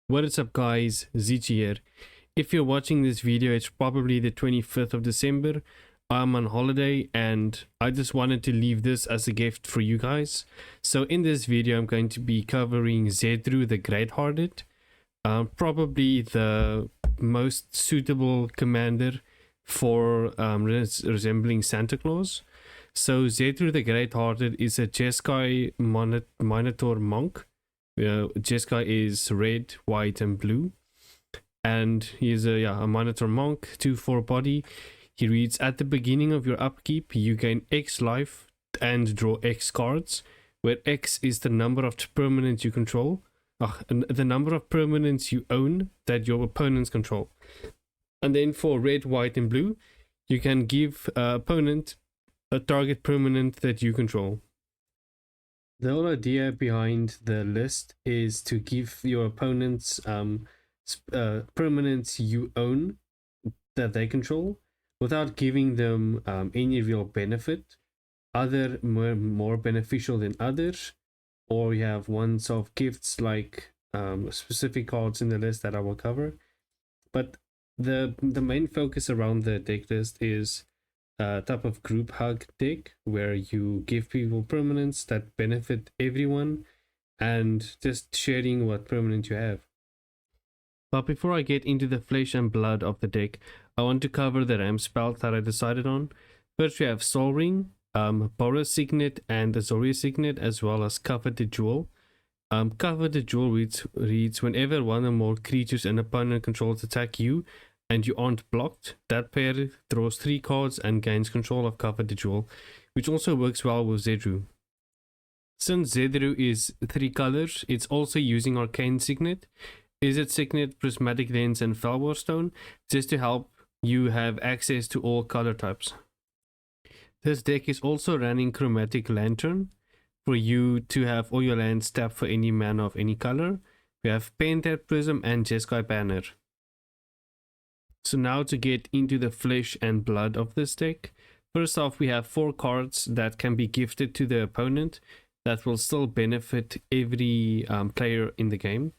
What is up guys, Zedruu here. If you're watching this video, it's probably the 25th of December. I'm on holiday and I just wanted to leave this as a gift for you guys. So in this video, I'm going to be covering Zedruu the Greathearted. Probably the most suitable commander for resembling Santa Claus. So Zedruu the Greathearted is a Jeskai Minotaur monk. Jeskai is red, white, and blue, and he's a Minotaur monk, 2/4 body. He reads, at the beginning of your upkeep, you gain X life and draw X cards, where X is the number of permanents you control, and the number of permanents you own that your opponents control. And then for red, white, and blue, you can give opponent a target permanent that you control. The whole idea behind the list is to give your opponents permanents you own that they control without giving them any real benefit, other more beneficial than others, or you have one-off gifts like specific cards in the list that I will cover. But the main focus around the deck list is type of group hug deck where you give people permanents that benefit everyone and just sharing what permanent you have. But before I get into the flesh and blood of the deck, I want to cover the ramp spells that I decided on. First we have Soul Ring, Boros Signet, and Azorius Signet, as well as Cover the Jewel. Cover the Jewel reads whenever one or more creatures an opponent controls attack you and you aren't blocked, that player draws 3 cards and gains control of Cover the Jewel, which also works well with Zedruu. Since Zedruu is 3 colors, it's also using Arcane Signet, Izzet Signet, Prismatic Lens, and Felwar Stone, just to help you have access to all color types. This deck is also running Chromatic Lantern, for you to have all your lands tapped for any mana of any color. We have Painted Prism and Jeskai Banner. So now to get into the flesh and blood of this deck. First off, we have 4 cards that can be gifted to the opponent that will still benefit every player in the game.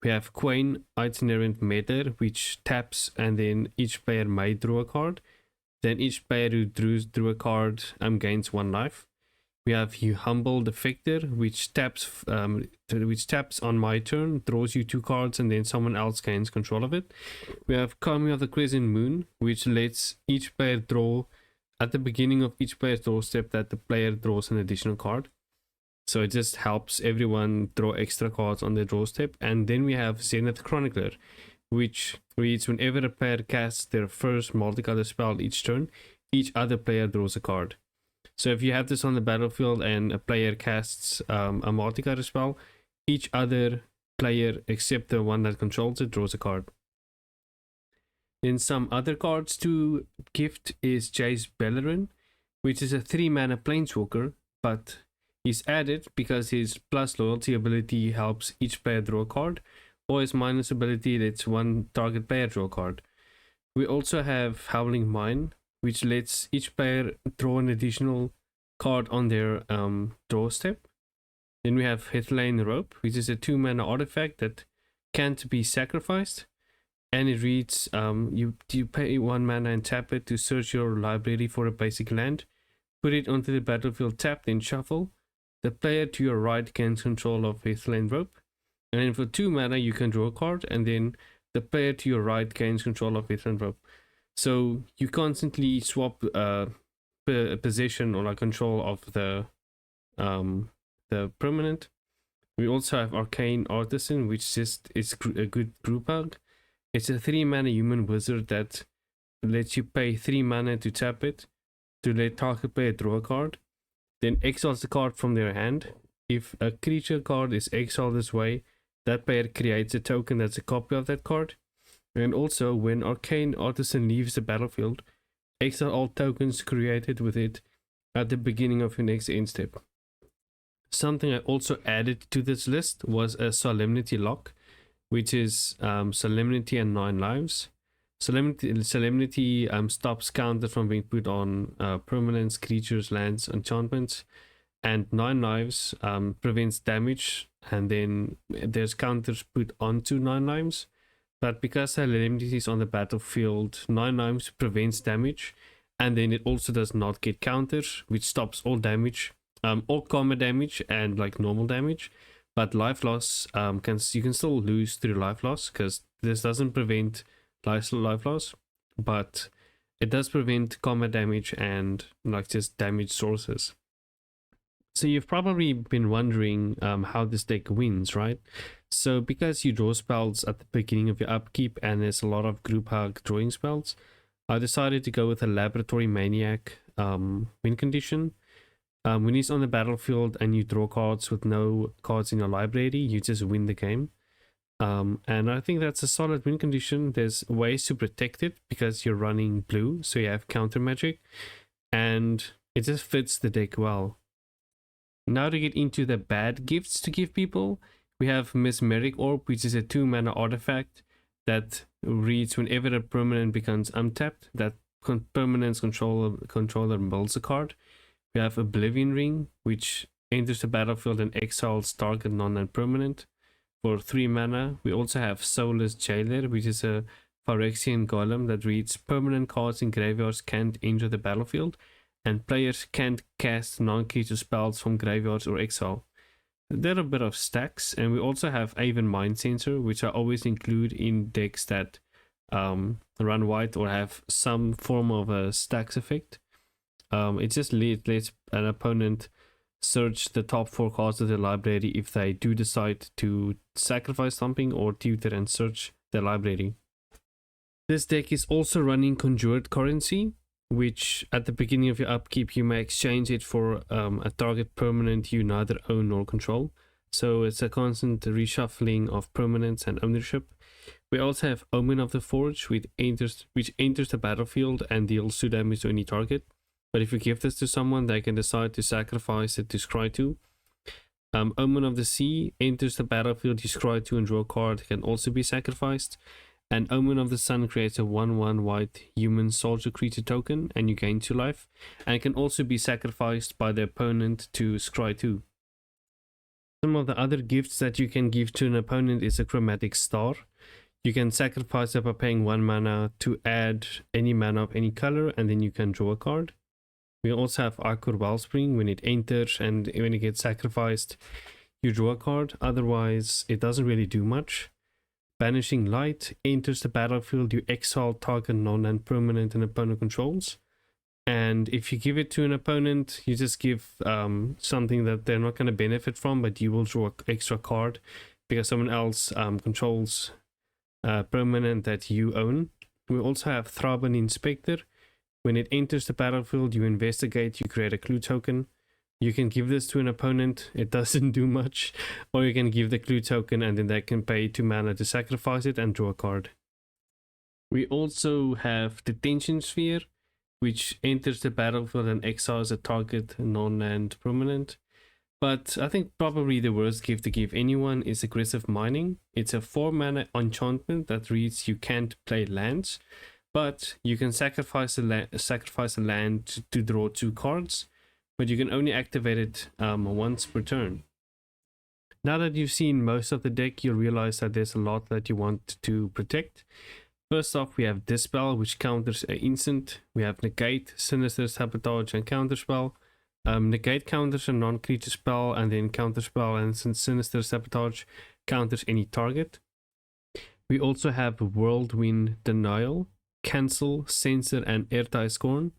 We have Quain, Itinerant Meter, which taps and then each player may draw a card. Then each player who drew a card gains 1 life. We have You Humble Defector, which taps on my turn, draws you 2 cards, and then someone else gains control of it. We have Kami of the Crescent Moon, which lets each player draw at the beginning of each player's draw step that the player draws an additional card. So it just helps everyone draw extra cards on their draw step. And then we have Zenith Chronicler, which reads whenever a player casts their first multicolor spell each turn, each other player draws a card. So if you have this on the battlefield and a player casts a multicolor spell, each other player except the one that controls it draws a card. Then some other cards to gift is Jace Beleren, which is a 3-mana planeswalker, but he's added because his plus loyalty ability helps each player draw a card, or his minus ability lets one target player draw a card. We also have Howling Mine, which lets each player draw an additional card on their draw step. Then we have Heathlane Rope, which is a 2-mana artifact that can't be sacrificed, and it reads you pay 1 mana and tap it to search your library for a basic land, put it onto the battlefield tapped, then shuffle. The player to your right gains control of Heathlane Rope, and then for 2 mana you can draw a card, and then the player to your right gains control of Heathlane Rope. So you constantly swap possession or control of the permanent. We also have Arcane Artisan, which just is a good group hug. It's a 3-mana human wizard that lets you pay 3 mana to tap it to let target player draw a card, then exiles the card from their hand. If a creature card is exiled this way, that player creates a token that's a copy of that card. And also, when Arcane Artisan leaves the battlefield, exile all tokens created with it at the beginning of your next end step. Something I also added to this list was a Solemnity Lock, which is Solemnity and 9 lives. Solemnity stops counter from being put on permanents, creatures, lands, enchantments. and 9 Knives prevents damage, and then there's counters put onto 9 Knives. But because the indemnity is on the battlefield, 9 Knives prevents damage, and then it also does not get counters, which stops all damage, all combat damage and like normal damage. But life loss, you can still lose through life loss, because this doesn't prevent life loss, but it does prevent combat damage and like just damage sources. So you've probably been wondering how this deck wins, right? So because you draw spells at the beginning of your upkeep and there's a lot of group hug drawing spells, I decided to go with a Laboratory Maniac win condition. When he's on the battlefield and you draw cards with no cards in your library, you just win the game. And I think that's a solid win condition. There's ways to protect it because you're running blue, so you have counter magic, and it just fits the deck well. Now to get into the bad gifts to give people, we have Mesmeric Orb, which is a 2-mana artifact that reads whenever a permanent becomes untapped, that permanent's controller builds a card. We have Oblivion Ring, which enters the battlefield and exiles target non-land permanent for 3 mana. We also have Soulless Jailer, which is a Phyrexian Golem that reads permanent cards in graveyards can't enter the battlefield, and players can't cast non-creature spells from graveyards or exile. There are a bit of stacks, and we also have Aven Mind Sensor, which I always include in decks that run white or have some form of a stacks effect. It just lets an opponent search the top 4 cards of their library if they do decide to sacrifice something or tutor and search their library. This deck is also running Conjured Currency, which at the beginning of your upkeep you may exchange it for a target permanent you neither own nor control. So it's a constant reshuffling of permanents and ownership. We also have Omen of the Forge, which enters the battlefield and deals 2 damage to any target. But if you give this to someone, they can decide to sacrifice it to scry 2. Omen of the Sea enters the battlefield, you scry 2 and draw a card, can also be sacrificed. And Omen of the Sun creates a 1/1 white human soldier creature token, and you gain 2 life. And it can also be sacrificed by the opponent to scry 2. Some of the other gifts that you can give to an opponent is a Chromatic Star. You can sacrifice it by paying 1 mana to add any mana of any color, and then you can draw a card. We also have Ichor Wellspring. When it enters and when it gets sacrificed, you draw a card. Otherwise, it doesn't really do much. Banishing Light enters the battlefield, you exile target non-land permanent an opponent controls. And if you give it to an opponent, you just give something that they're not going to benefit from, but you will draw an extra card because someone else controls permanent that you own. We also have Thraben Inspector. When it enters the battlefield, you investigate, you create a clue token. You can give this to an opponent, it doesn't do much, or you can give the clue token and then they can pay 2 mana to sacrifice it and draw a card. We also have Detention Sphere, which enters the battlefield and exiles a target non-land permanent. But I think probably the worst gift to give anyone is Aggressive Mining. It's a 4 mana enchantment that reads you can't play lands, but you can sacrifice a land to draw 2 cards. But you can only activate it once per turn. Now that you've seen most of the deck, you'll realize that there's a lot that you want to protect. First off, we have Dispel, which counters an instant. We have Negate, Sinister, Sabotage, and Counterspell. Negate counters a non-creature spell, and then Counterspell and Sinister Sabotage counters any target. We also have Whirlwind Denial, Cancel, Censor, and Ertai Scorn.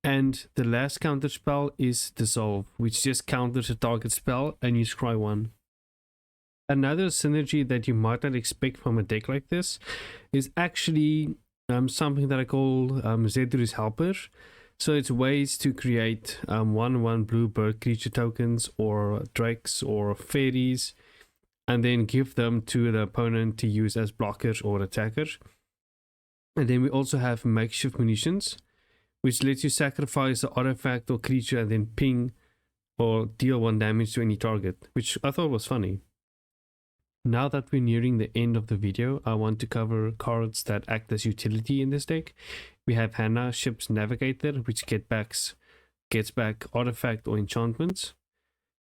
And the last counter spell is Dissolve, which just counters a target spell and you scry 1. Another synergy that you might not expect from a deck like this is actually something that I call Zedruu's Helper. So it's ways to create 1/1 blue bird creature tokens or drakes or fairies, and then give them to the opponent to use as blockers or attackers. And then we also have Makeshift Munitions, which lets you sacrifice an artifact or creature and then ping or deal 1 damage to any target, which I thought was funny. Now that we're nearing the end of the video, I want to cover cards that act as utility in this deck. We have Hannah, Ship's Navigator, which gets back artifact or enchantments.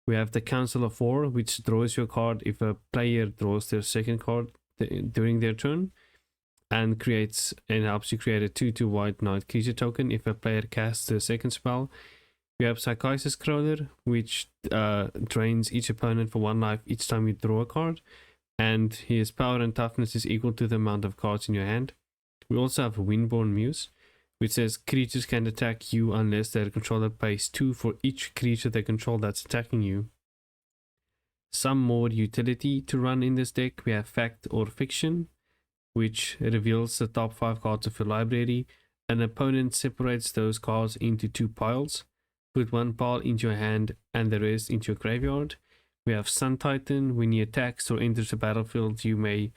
We have the Council of War, which draws your card if a player draws their second card during their turn, and helps you create a 2/2 white knight creature token if a player casts their second spell. We have Psychosis Crawler, which drains each opponent for 1 life each time you draw a card, and his power and toughness is equal to the amount of cards in your hand. We also have Windborn Muse, which says creatures can attack you unless their controller pays 2 for each creature they control that's attacking you. Some more utility to run in this deck. We have Fact or Fiction, which reveals the top 5 cards of your library. An opponent separates those cards into 2 piles. Put 1 pile into your hand and the rest into your graveyard. We have Sun Titan. When he attacks or enters the battlefield, you may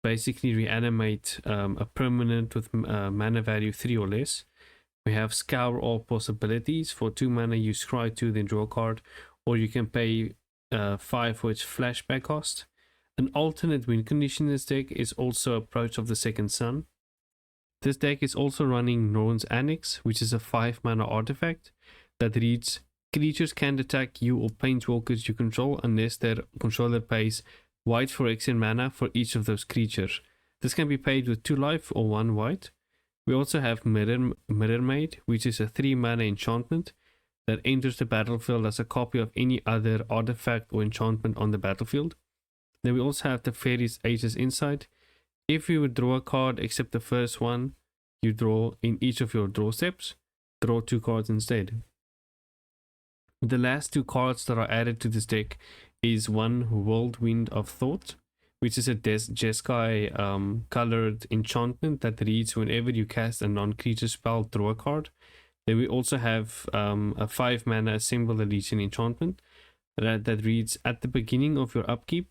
basically reanimate a permanent with mana value 3 or less. We have Scour All Possibilities. For 2 mana, you scry 2, then draw a card, or you can pay 5 for its flashback cost. An alternate win condition in this deck is also Approach of the Second Sun. This deck is also running Norn's Annex, which is a 5 mana artifact that reads: creatures can't attack you or planeswalkers you control unless their controller pays white for X in mana for each of those creatures. This can be paid with 2 life or 1 white. We also have Mirror Maid, which is a 3 mana enchantment that enters the battlefield as a copy of any other artifact or enchantment on the battlefield. Then we also have the Fairy's Age's Insight. If you would draw a card except the first one you draw in each of your draw steps, draw 2 cards instead. The last 2 cards that are added to this deck is 1 Whirlwind of Thought, which is a Jeskai colored enchantment that reads: whenever you cast a non-creature spell, draw a card. Then we also have a 5 mana Assemble the Legion enchantment that reads: at the beginning of your upkeep,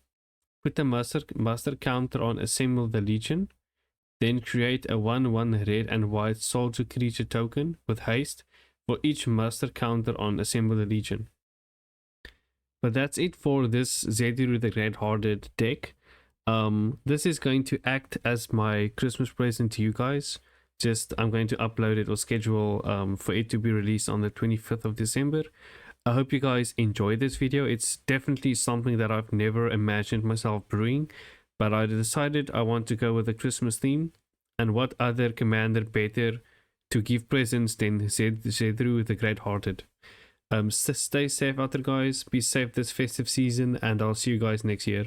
put the master counter on Assemble the Legion, then create a 1/1 red and white soldier creature token with haste for each master counter on Assemble the Legion. But that's it for this Zedruu the Greathearted deck. This is going to act as my Christmas present to you guys. I'm going to upload it or schedule for it to be released on the 25th of December. I hope you guys enjoy this video. It's definitely something that I've never imagined myself brewing, but I decided I want to go with a Christmas theme, and what other commander better to give presents than Zedruu the Greathearted. Stay safe out there, guys. Be safe this festive season, and I'll see you guys next year.